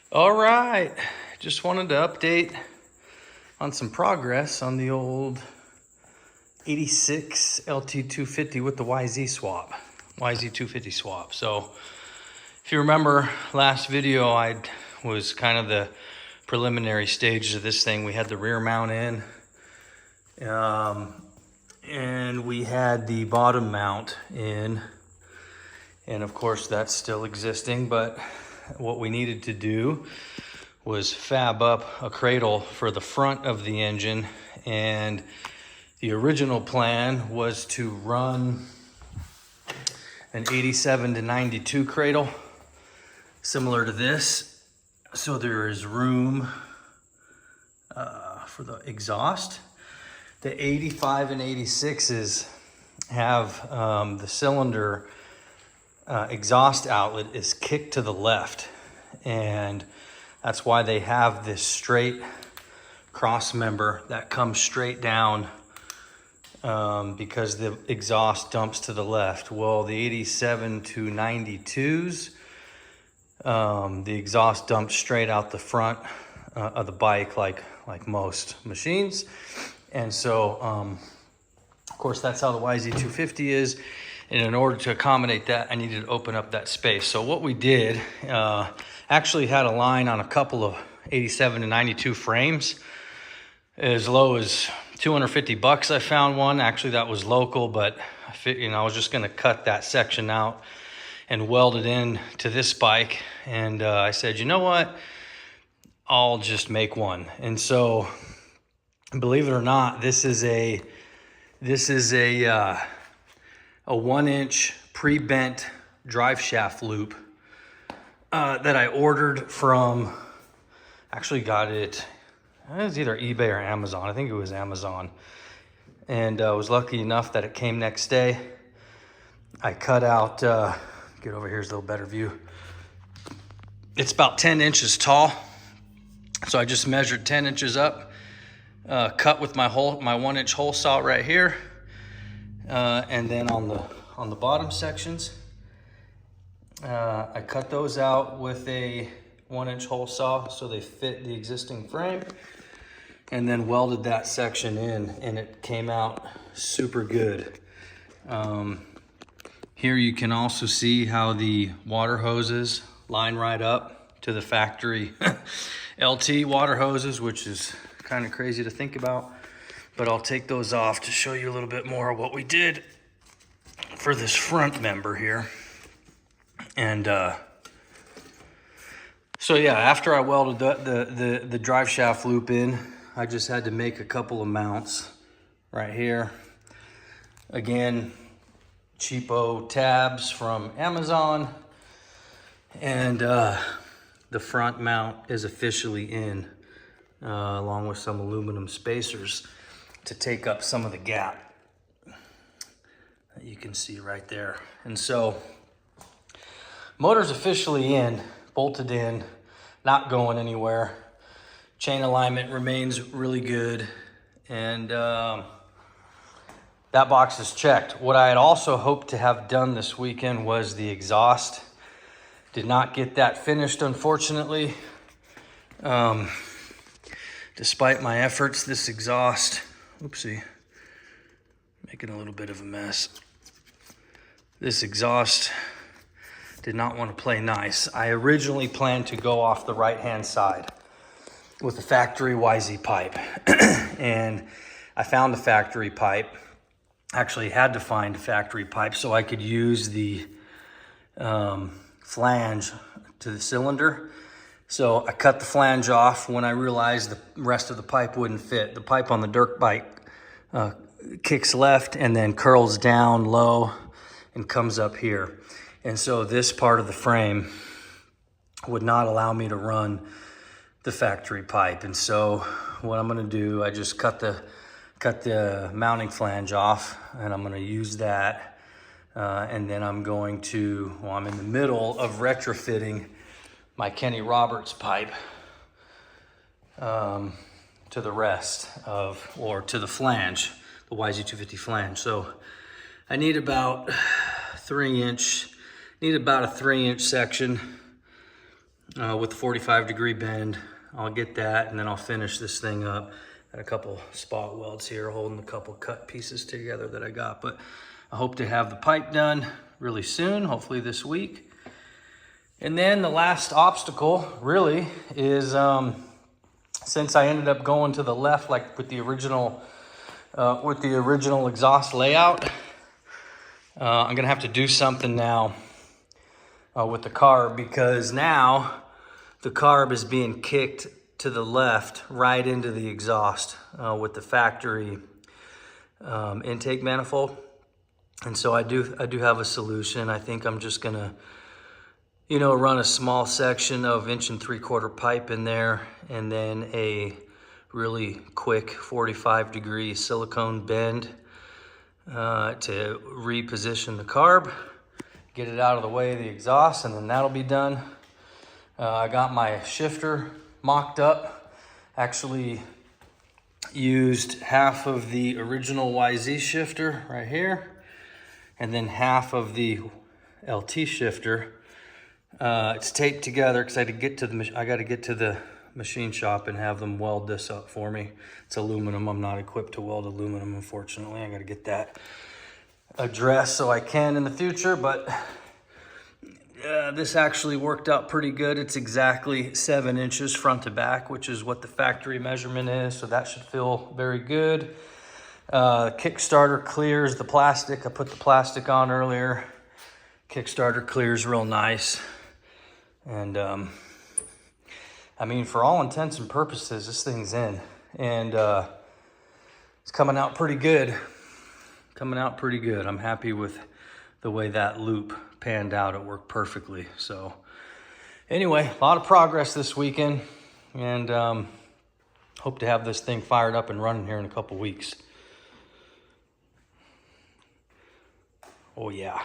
All right, just wanted to update on some progress on the old 86 LT250 with the YZ250 swap. So if you remember last video, I was kind of the preliminary stages of this thing. We had the rear mount in, and we had the bottom mount in, and of course that's still existing, but what we needed to do was fab up a cradle for the front of the engine. And the original plan was to run an 87 to 92 cradle, similar to this. So there is room for the exhaust. The 85 and 86s have the cylinder exhaust outlet is kicked to the left, and that's why they have this straight cross member that comes straight down, because the exhaust dumps to the left. Well, the 87 to 92s, the exhaust dumps straight out the front of the bike, like most machines. And so of course that's how the YZ250 is. And in order to accommodate that, I needed to open up that space. So what we did, actually had a line on a couple of 87 to 92 frames, as low as 250 bucks. I found one, actually that was local, but I was just gonna cut that section out and weld it in to this bike. And I said, you know what? I'll just make one. And so, believe it or not, this is a 1-inch pre-bent drive shaft loop that I ordered from, actually got it was either eBay or Amazon. I think it was Amazon. And I was lucky enough that it came next day. I cut out, get over here's a little better view. It's about 10 inches tall. So I just measured 10 inches up, cut with my 1-inch hole saw right here. And then on the bottom sections, I cut those out with a 1-inch hole saw so they fit the existing frame, and then welded that section in, and it came out super good. Here you can also see how the water hoses line right up to the factory LT water hoses, which is kind of crazy to think about. But I'll take those off to show you a little bit more of what we did for this front member here. And so yeah, after I welded the drive shaft loop in, I just had to make a couple of mounts right here. Again, cheapo tabs from Amazon. And the front mount is officially in, along with some aluminum spacers to take up some of the gap that you can see right there. And so motor's officially in, bolted in, not going anywhere. Chain alignment remains really good, and that box is checked. What I had also hoped to have done this weekend was the exhaust. Did not get that finished, unfortunately. Despite my efforts, this exhaust, oopsie, making a little bit of a mess. This exhaust did not want to play nice. I originally planned to go off the right-hand side with the factory YZ pipe. And I found the factory pipe, actually had to find a factory pipe so I could use the flange to the cylinder. So I cut the flange off when I realized the rest of the pipe wouldn't fit. The pipe on the dirt bike kicks left and then curls down low and comes up here. And so this part of the frame would not allow me to run the factory pipe. And so what I'm gonna do, I just cut the mounting flange off, and I'm gonna use that. And then I'm going to, well, I'm in the middle of retrofitting my Kenny Roberts pipe to the rest of, or to the flange, the YZ250 flange. So I need about a 3-inch section with 45-degree bend. I'll get that, and then I'll finish this thing up. Got a couple spot welds here holding a couple cut pieces together that I got, but I hope to have the pipe done really soon, hopefully this week. And then the last obstacle really is, since I ended up going to the left, like with the original exhaust layout, I'm gonna have to do something now with the carb, because now the carb is being kicked to the left right into the exhaust with the factory intake manifold. And so I do have a solution. I think I'm just gonna, run a small section of 1 3/4 pipe in there, and then a really quick 45-degree silicone bend to reposition the carb, get it out of the way of the exhaust, and then that'll be done. I got my shifter mocked up. Actually used half of the original YZ shifter right here, and then half of the LT shifter. It's taped together because I got to get to the machine shop and have them weld this up for me. It's aluminum. I'm not equipped to weld aluminum, unfortunately. I got to get that addressed so I can in the future, but this actually worked out pretty good. It's exactly 7 inches front to back, which is what the factory measurement is, so that should feel very good. Kickstarter clears the plastic. I put the plastic on earlier. Kickstarter clears real nice. And I mean, for all intents and purposes, this thing's in. And it's coming out pretty good. I'm happy with the way that loop panned out. It worked perfectly. So anyway, a lot of progress this weekend, and hope to have this thing fired up and running here in a couple weeks. Oh yeah.